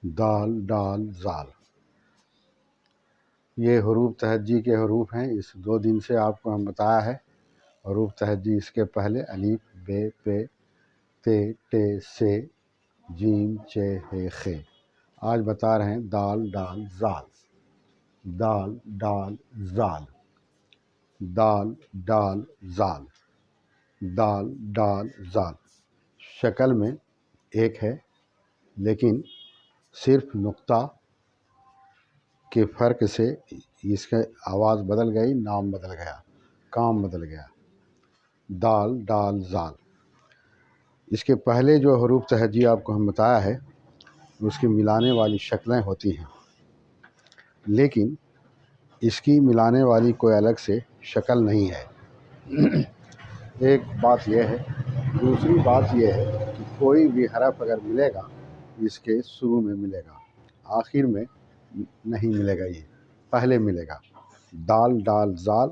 دال ڈال زال. یہ حروف تہجی کے حروف ہیں. اس 2 دن سے آپ کو ہم بتایا ہے حروف تہجی. اس کے پہلے الف بے پے تے ٹے سے جیم چے ہے خے. آج بتا رہے ہیں دال ڈال زال. دال ڈال زال. دال ڈال زال. دال ڈال زال. شکل میں ایک ہے لیکن صرف نقطہ کے فرق سے اس کا آواز بدل گئی، نام بدل گیا، کام بدل گیا. دال ڈال زال. اس کے پہلے جو حروف تہجی آپ کو ہم بتایا ہے اس کی ملانے والی شکلیں ہوتی ہیں، لیکن اس کی ملانے والی کوئی الگ سے شکل نہیں ہے. ایک بات یہ ہے. دوسری بات یہ ہے کہ کوئی بھی حرف اگر ملے گا اس کے شروع میں ملے گا، آخر میں نہیں ملے گا. یہ پہلے ملے گا. دال ڈال زال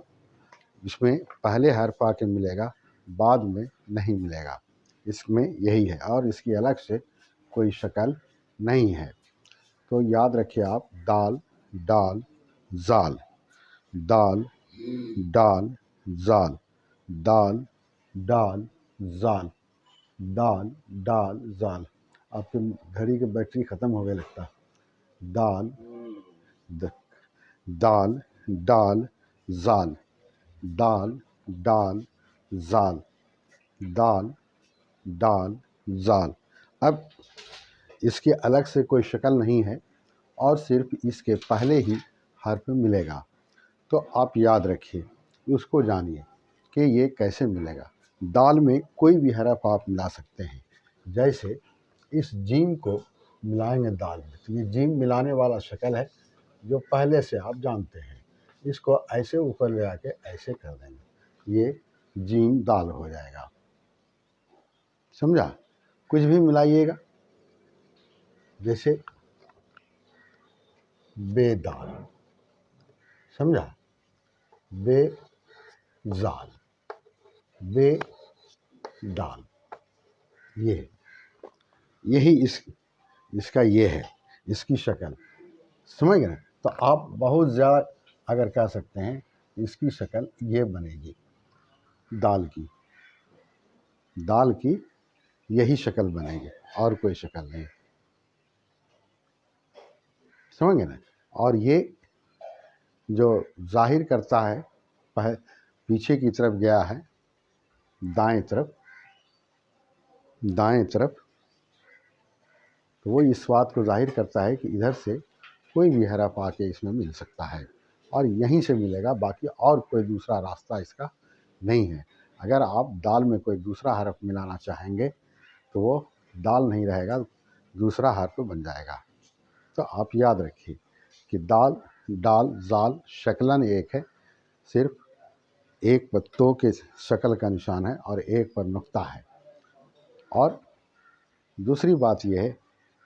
اس میں پہلے حرف آ کے ملے گا، بعد میں نہیں ملے گا. اس میں یہی ہے اور اس کی الگ سے کوئی شکل نہیں ہے. تو یاد رکھیے آپ دال ڈال زال. دال ڈال زال. دال ڈال زال. دال ڈال زال. آپ کے گھڑی کی بیٹری ختم ہو گئی لگتا. دال دال ڈال زال. دال ڈال زال. دال ڈال زال. اب اس کے الگ سے کوئی شکل نہیں ہے اور صرف اس کے پہلے ہی حرف ملے گا. تو آپ یاد رکھیے، اس کو جانیے کہ یہ کیسے ملے گا. دال میں کوئی بھی حرف آپ ملا سکتے ہیں. جیسے اس جیم کو ملائیں گے دال میں تو یہ جیم ملانے والا شکل ہے جو پہلے سے آپ جانتے ہیں. اس کو ایسے اوپر لے آ کے ایسے کر دیں گے، یہ جیم دال ہو جائے گا. سمجھا؟ کچھ بھی ملائیے گا، جیسے بے دال. سمجھا؟ بے زال. بے ڈال. یہی اس کا یہ ہے، اس کی شکل. سمجھ گئے نا؟ تو آپ بہت زیادہ اگر کہہ سکتے ہیں اس کی شکل یہ بنے گی. دال کی یہی شکل بنے گی اور کوئی شکل نہیں. سمجھ گئے نا؟ اور یہ جو ظاہر کرتا ہے پیچھے کی طرف گیا ہے، دائیں طرف تو وہ اس بات کو ظاہر کرتا ہے کہ ادھر سے کوئی بھی حرف آ کے اس میں مل سکتا ہے اور یہیں سے ملے گا. باقی اور کوئی دوسرا راستہ اس کا نہیں ہے. اگر آپ دال میں کوئی دوسرا حرف ملانا چاہیں گے تو وہ دال نہیں رہے گا، دوسرا حرف بن جائے گا. تو آپ یاد رکھیے کہ دال ڈال زال شکلاً ایک ہے، صرف ایک پر تو کے شکل کا نشان ہے اور ایک پر نقطہ ہے. اور دوسری بات یہ ہے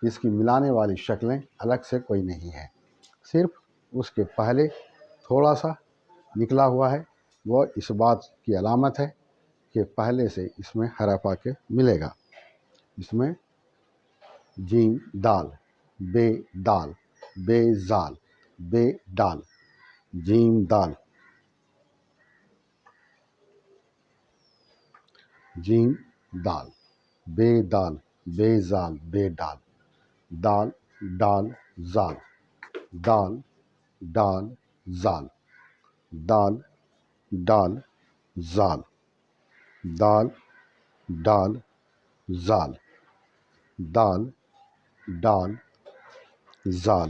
کہ اس کی ملانے والی شکلیں الگ سے کوئی نہیں ہے، صرف اس کے پہلے تھوڑا سا نکلا ہوا ہے. وہ اس بات کی علامت ہے کہ پہلے سے اس میں حرف آ کے ملے گا. اس میں جیم دال، بے دال، بے زال، بے ڈال، جیم دال، جیم دال، بے دال، بے زال، بے ڈال، دال ڈال زال. دال ڈال زال. دال ڈال زال. دال ڈال زال.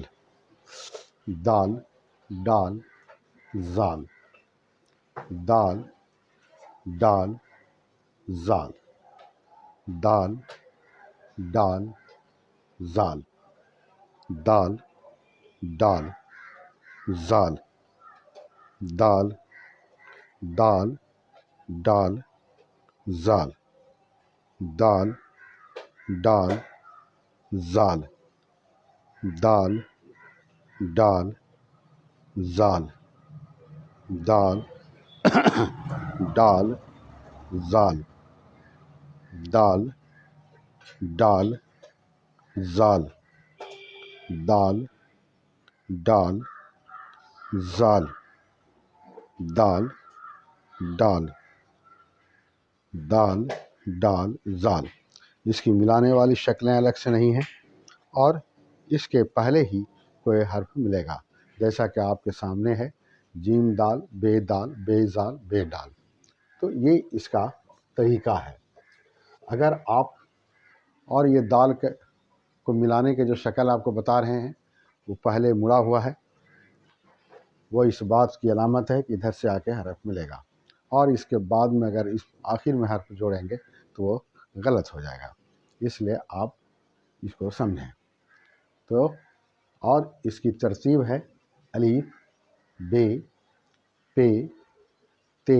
دال ڈال زال. دال ڈال زال. دال ڈال زال. دال ڈال زال. دال ڈال زال. دال ڈال ڈال زال. دال ڈال زال. دال ڈال زال. دال ڈال زال. دال ڈال زال. دال ڈال زال دال ڈال دال ڈال زال. اس کی ملانے والی شکلیں الگ سے نہیں ہیں اور اس کے پہلے ہی کوئی حرف ملے گا، جیسا کہ آپ کے سامنے ہے جیم دال بے زال بے ڈال. تو یہ اس کا طریقہ ہے. اگر آپ اور یہ دال کو ملانے کے جو شکل آپ کو بتا رہے ہیں وہ پہلے مڑا ہوا ہے، وہ اس بات کی علامت ہے کہ ادھر سے آ کے حرف ملے گا، اور اس کے بعد میں اگر اس آخر میں حرف جوڑیں گے تو وہ غلط ہو جائے گا. اس لیے آپ اس کو سمجھیں. تو اور اس کی ترتیب ہے الف بے پے تے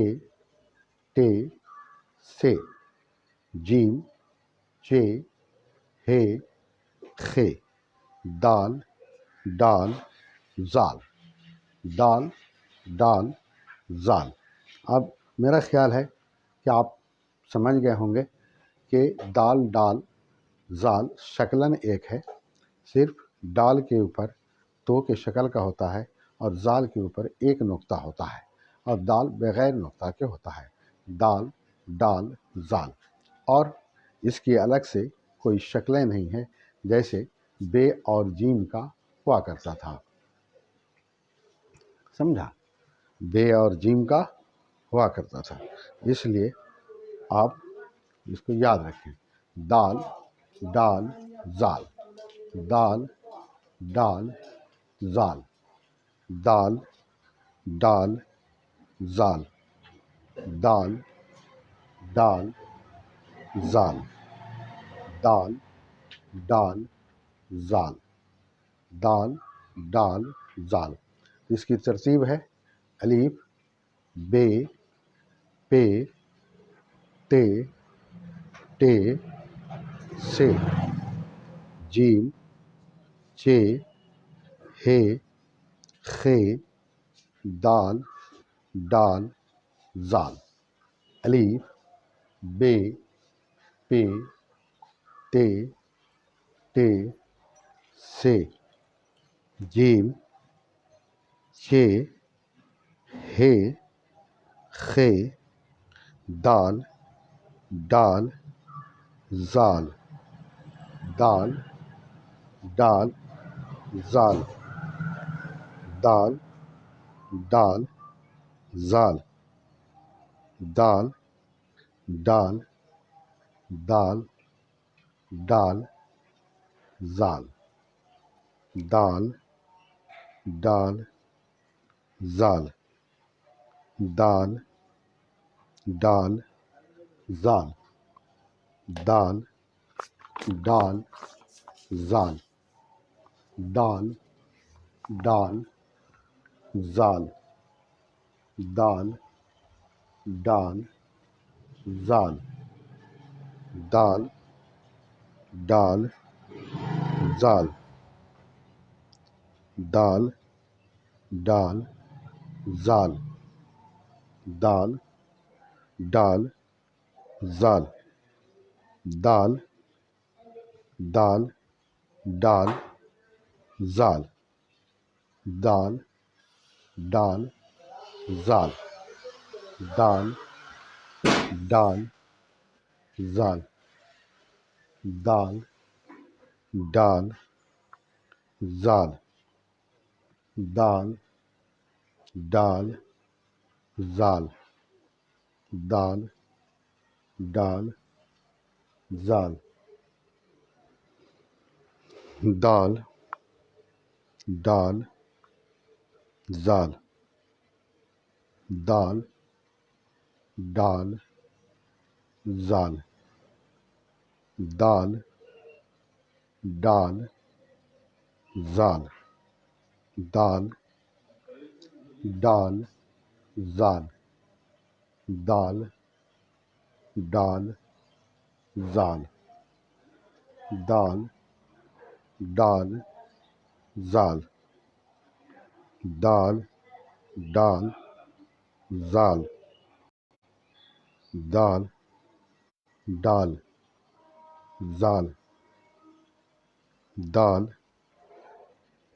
ٹے سے جیم چے ہے خے دال ڈال زال دال ڈال زال. اب میرا خیال ہے کہ آپ سمجھ گئے ہوں گے کہ دال ڈال زال شکلاً ایک ہے، صرف ڈال کے اوپر تو کے شکل کا ہوتا ہے اور زال کے اوپر ایک نقطہ ہوتا ہے، اور دال بغیر نقطہ کے ہوتا ہے. دال ڈال زال. اور اس کی الگ سے کوئی شکلیں نہیں ہیں جیسے بے اور جیم کا ہوا کرتا تھا. سمجھا؟ بے اور جیم کا ہوا کرتا تھا. اس لیے آپ اس کو یاد رکھیں. دال ڈال زال دال ڈال زال دال ڈال زال دال ڈال زال دال ڈال زال دال ڈال زال. اس کی ترتیب ہے الف بے پے تے ٹے سے جیم چے ہے خے دال ڈال زال. الف بے پے تے ٹے سے جیم چے ہے خے دال ڈال زال دال ڈال زال دال ڈال زال دال ڈال دال ڈال زال دال ڈال زال دال ڈال زال دال ڈال زال دال ڈال زال دال ڈال زال دال ڈال زال دال ڈال زال دال ڈال زال دال دال ڈال زال دال ڈال زال دال ڈال زال دال ڈال زال دال ڈال زال دال ڈال زال دال ڈال زال دال ڈال زال دال ڈال زال دال ڈال زال دال ڈال زال دال ڈال زال دال ڈال زال دال ڈال زال دال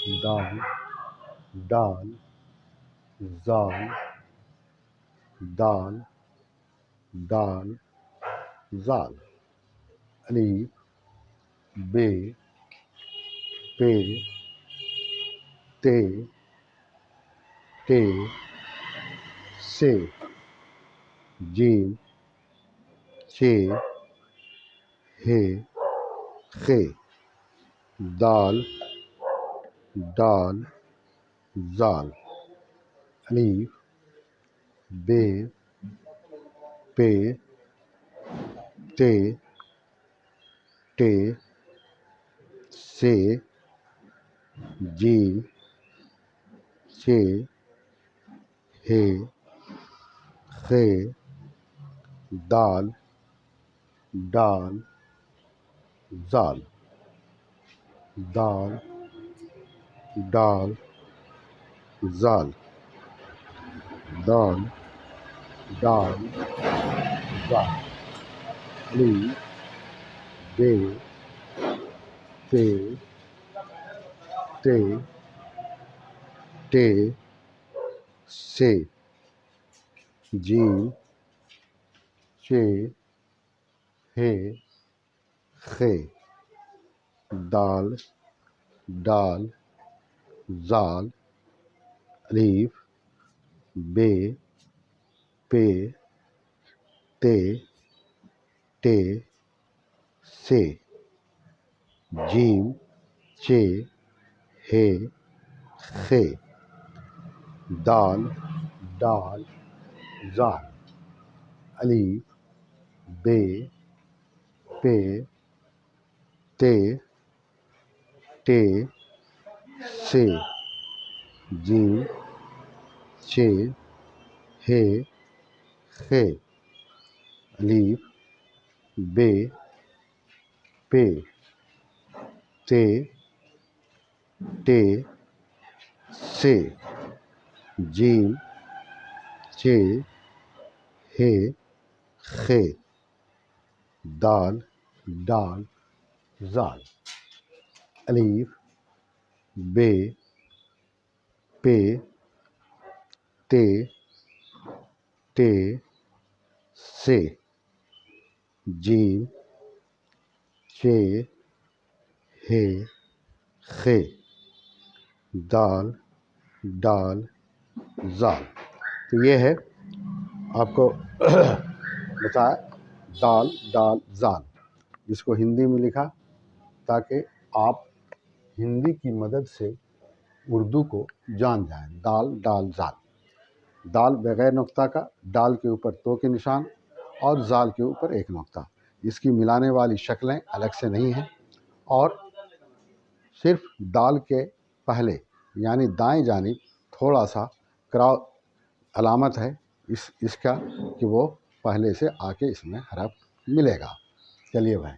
دال ڈال زال دال ڈال زال الف بے پے تے ٹے سے جیم چے ہے خے دال ڈال زال الف بے پے تے ٹے سے جیم چے ہے خے دال ڈال زال دال ڈال زال دال ڈال زال الف بے پے تے ٹے سے جیم چے ہے خے دال ڈال زال الف بے پے تے ٹے سے جیم چے ہے خے دال ڈال زال الف بے پے تے ٹے سے جیم چے ہے خے الف بے پے تے ٹے سے جیم چے ہے خے دال ڈال زال الف بے پے تے ٹے سے جیم چے ہے خے دال ڈال زال۔ تو یہ ہے آپ کو بتایا دال ڈال زال، جس کو ہندی میں لکھا تاکہ آپ ہندی کی مدد سے اردو کو جان جائیں۔ دال ڈال زال، دال بغیر نقطہ کا، ڈال کے اوپر تو کے نشان اور زال کے اوپر ایک نقطہ، اس کی ملانے والی شکلیں الگ سے نہیں ہیں، اور صرف دال کے پہلے یعنی دائیں جانب تھوڑا سا کراس علامت ہے اس کا کہ وہ پہلے سے آ کے اس میں حرف ملے گا۔ چلیے بھائی،